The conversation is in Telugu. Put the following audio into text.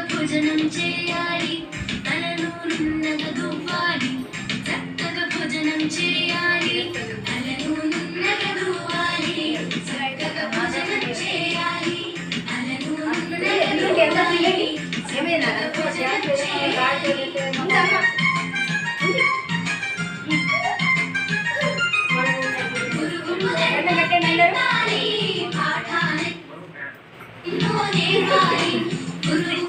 భోజనం చేయాలి, తలను నున్నగా దువ్వాలి, చక్కగా భోజనం చేయాలి, తలను నున్నగా దువ్వాలి, చక్కగా భోజనం చేయాలి, తలను నున్నగా దువ్వాలి, చక్కగా భోజనం చేయాలి. గురువులు పాఠాన్ని ఎన్నో నేర్పాలి, గురువు